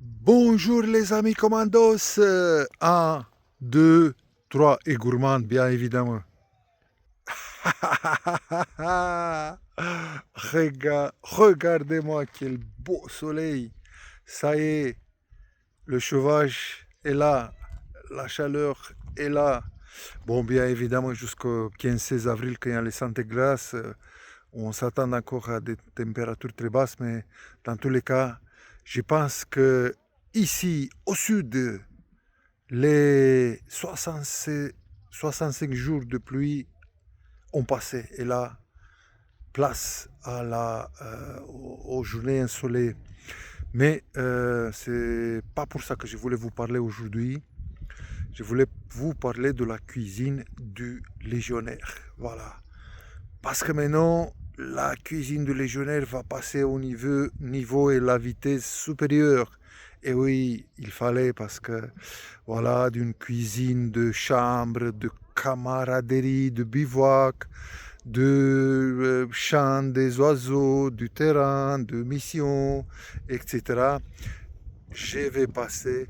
Bonjour les amis commandos. Un, deux, trois et gourmand, bien évidemment. Regardez-moi quel beau soleil. Ça y est, le chauffage est là, la chaleur est là. Bon, bien évidemment, jusqu'au 15-16 avril, quand il y a les santé grasses, on s'attend encore à des températures très basses, mais dans tous les cas, je pense que ici, au sud, les 65 jours de pluie ont passé. Et là, place aux journées ensoleillées. Mais c'est pas pour ça que je voulais vous parler aujourd'hui. Je voulais vous parler de la cuisine du légionnaire. Voilà. Parce que maintenant, la cuisine du légionnaire va passer au niveau et la vitesse supérieure. Et oui, il fallait parce que, voilà, d'une cuisine de chambre, de camaraderie, de bivouac, de chant des oiseaux, du terrain, de mission, etc. Je vais passer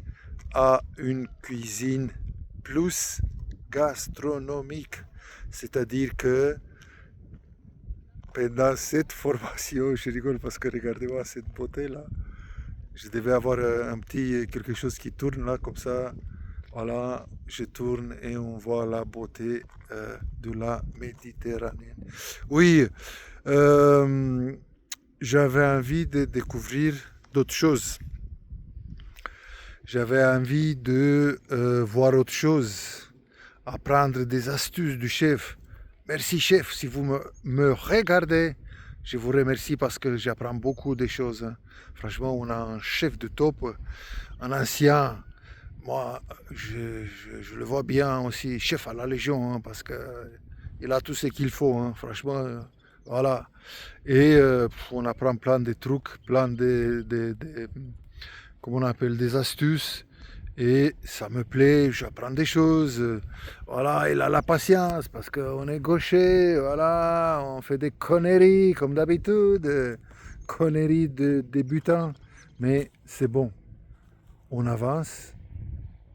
à une cuisine plus gastronomique. C'est-à-dire que pendant cette formation, je rigole parce que regardez-moi cette beauté là. Je devais avoir un petit quelque chose qui tourne là comme ça. Voilà, je tourne et on voit la beauté de la Méditerranée. Oui, euh, j'avais envie de découvrir d'autres choses. J'avais envie de voir autre chose, apprendre des astuces du chef. Merci chef, si vous me regardez, je vous remercie parce que j'apprends beaucoup de choses, hein. Franchement, on a un chef de top, un ancien. Moi, je le vois bien aussi, chef à la Légion, hein, parce que il a tout ce qu'il faut, hein, franchement. Voilà. Et on apprend plein de trucs, plein comment on appelle, des astuces. Et ça me plaît, j'apprends des choses. Voilà, il a la patience parce qu'on est gaucher, voilà, on fait des conneries comme d'habitude, conneries de débutants. Mais c'est bon, on avance,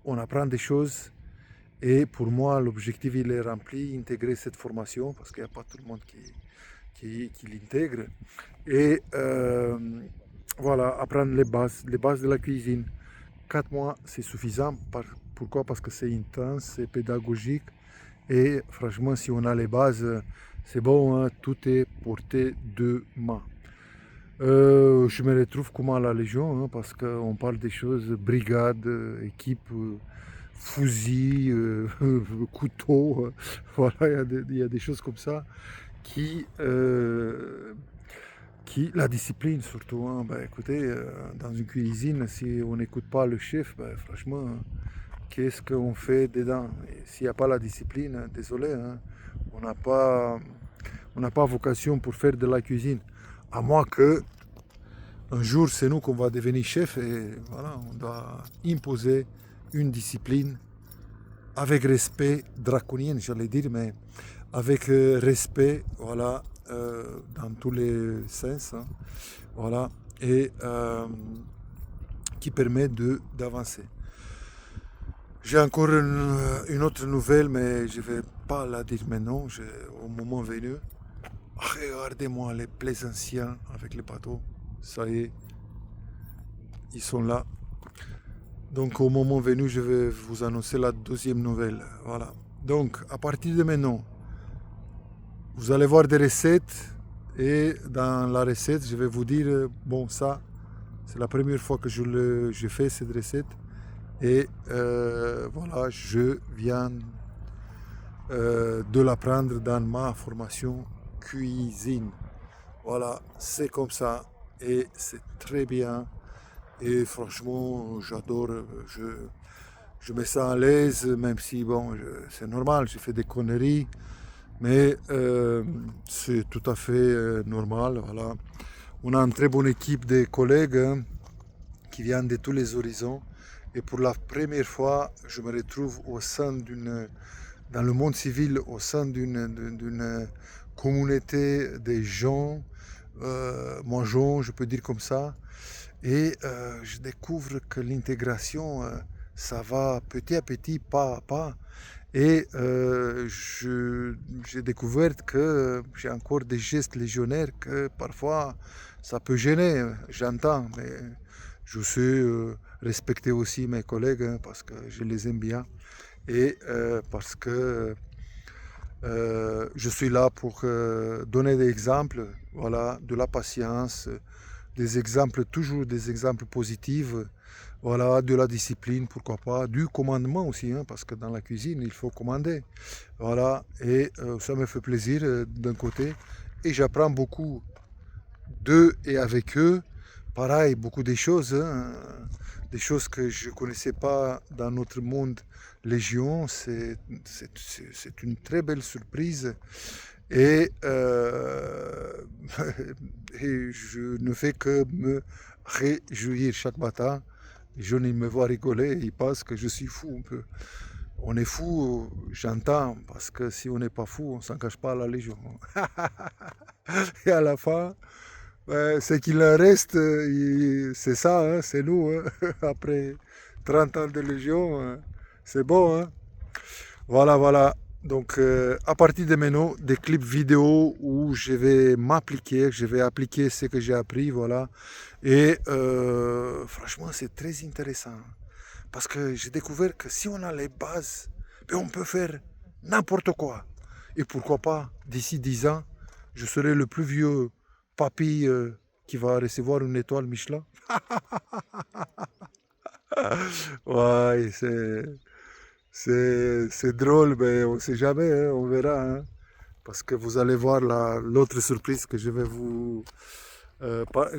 on apprend des choses. Et pour moi, l'objectif, il est rempli, intégrer cette formation, parce qu'il n'y a pas tout le monde qui l'intègre. Et voilà, apprendre les bases de la cuisine. 4 mois, c'est suffisant. Pourquoi? Parce que c'est intense, c'est pédagogique. Et franchement, si on a les bases, c'est bon, hein, tout est porté de main. Je me retrouve comment à la Légion, hein, parce qu'on parle des choses, brigade, équipe, fusil, couteau, voilà, il y a des choses comme ça qui, la discipline surtout, hein. Ben, écoutez, dans une cuisine, si on n'écoute pas le chef, ben, franchement, qu'est-ce qu'on fait dedans? Et s'il n'y a pas la discipline, désolé, hein, on n'a pas, on n'a pas vocation pour faire de la cuisine. À moins que un jour, c'est nous qu'on va devenir chef et voilà, on doit imposer une discipline avec respect draconien, j'allais dire, mais avec respect, voilà, dans tous les sens, hein, voilà, et qui permet d'avancer. J'ai encore une autre nouvelle, mais je ne vais pas la dire maintenant, au moment venu. Regardez-moi les plaisanciens avec les bateaux. Ça y est, ils sont là. Donc au moment venu, je vais vous annoncer la deuxième nouvelle. Voilà. Donc à partir de maintenant, vous allez voir des recettes et dans la recette, je vais vous dire, bon ça, c'est la première fois que je fais cette recette et voilà, je viens de l'apprendre dans ma formation cuisine. Voilà, c'est comme ça et c'est très bien. Et franchement, j'adore. Je me sens à l'aise, même si, bon, c'est normal, j'ai fait des conneries, mais c'est tout à fait normal. Voilà. On a une très bonne équipe de collègues, hein, qui viennent de tous les horizons. Et pour la première fois, je me retrouve dans le monde civil, au sein d'une communauté de gens, mangeants, je peux dire comme ça. et je découvre que l'intégration, ça va petit à petit, pas à pas. Et j'ai découvert que j'ai encore des gestes légionnaires que parfois ça peut gêner, j'entends, mais je sais respecter aussi mes collègues hein, parce que je les aime bien et parce que je suis là pour donner des exemples, voilà, de la patience, des exemples, toujours des exemples positifs, voilà, de la discipline, pourquoi pas, du commandement aussi, hein, parce que dans la cuisine, il faut commander, voilà, et ça me fait plaisir d'un côté, et j'apprends beaucoup d'eux et avec eux, pareil, beaucoup des choses que je ne connaissais pas dans notre monde Légion, c'est une très belle surprise, et, et je ne fais que me réjouir chaque matin. Les jeunes, ils me voient rigoler, ils pensent que je suis fou un peu. On est fou, j'entends, parce que si on n'est pas fou, on ne s'engage pas à la Légion. Et à la fin, ce qu'il en reste, c'est ça, hein, c'est nous. Hein. Après 30 ans de Légion, c'est bon. Hein. Voilà, voilà. Donc, à partir de maintenant, des clips vidéo où je vais m'appliquer, je vais appliquer ce que j'ai appris, voilà. Et franchement, c'est très intéressant. Parce que j'ai découvert que si on a les bases, ben, on peut faire n'importe quoi. Et pourquoi pas, d'ici 10 ans, je serai le plus vieux papy qui va recevoir une étoile Michelin. Ouais, c'est drôle, mais on ne sait jamais, hein, on verra. Hein. Parce que vous allez voir l'autre surprise que je vais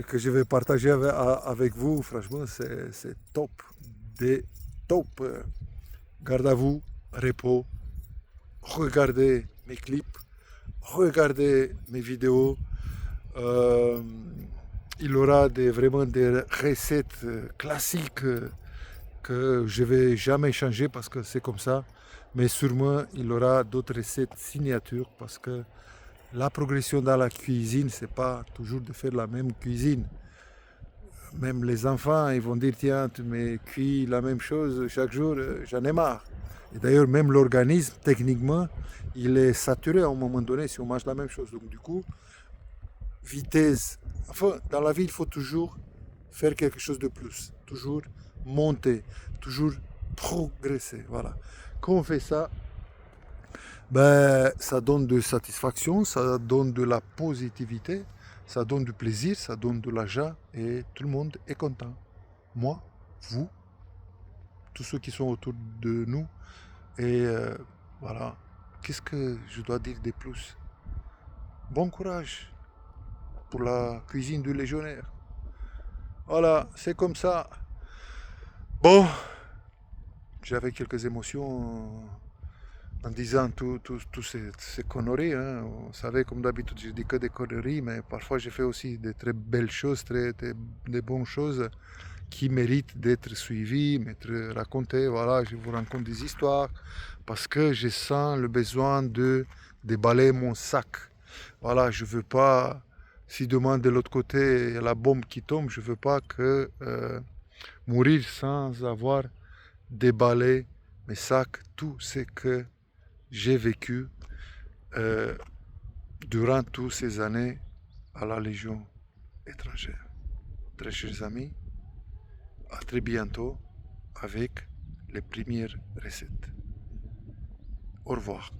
que je vais partager avec vous. Franchement, c'est top, des top. Garde à vous, repos, regardez mes clips, regardez mes vidéos. Euh, il y aura vraiment des recettes classiques que je vais jamais changer parce que c'est comme ça. Mais sûrement, il y aura d'autres recettes signatures parce que la progression dans la cuisine, c'est pas toujours de faire la même cuisine. Même les enfants, ils vont dire, tiens, tu me cuis la même chose chaque jour, j'en ai marre. Et d'ailleurs, même l'organisme, techniquement, il est saturé à un moment donné si on mange la même chose. Donc du coup, vitesse. Enfin, dans la vie, il faut toujours faire quelque chose de plus. Toujours monter, toujours progresser. Voilà. Quand on fait ça, ben, ça donne de satisfaction, ça donne de la positivité, ça donne du plaisir, ça donne de la joie et tout le monde est content. Moi, vous, tous ceux qui sont autour de nous. Et voilà. Qu'est-ce que je dois dire de plus? Bon courage pour la cuisine du légionnaire. Voilà, c'est comme ça. Bon, j'avais quelques émotions en disant toutes ces conneries. Hein. Vous savez, comme d'habitude, je dis que des conneries, mais parfois je fais aussi de très belles choses, des bonnes choses qui méritent d'être suivies, d'être racontées. Voilà, je vous raconte des histoires parce que je sens le besoin de déballer mon sac. Voilà, je veux pas, si demain de l'autre côté il y a la bombe qui tombe, je veux pas que mourir sans avoir déballé mes sacs, tout ce que j'ai vécu euh, durant toutes ces années à la Légion étrangère. Très chers amis, à très bientôt avec les premières recettes. Au revoir.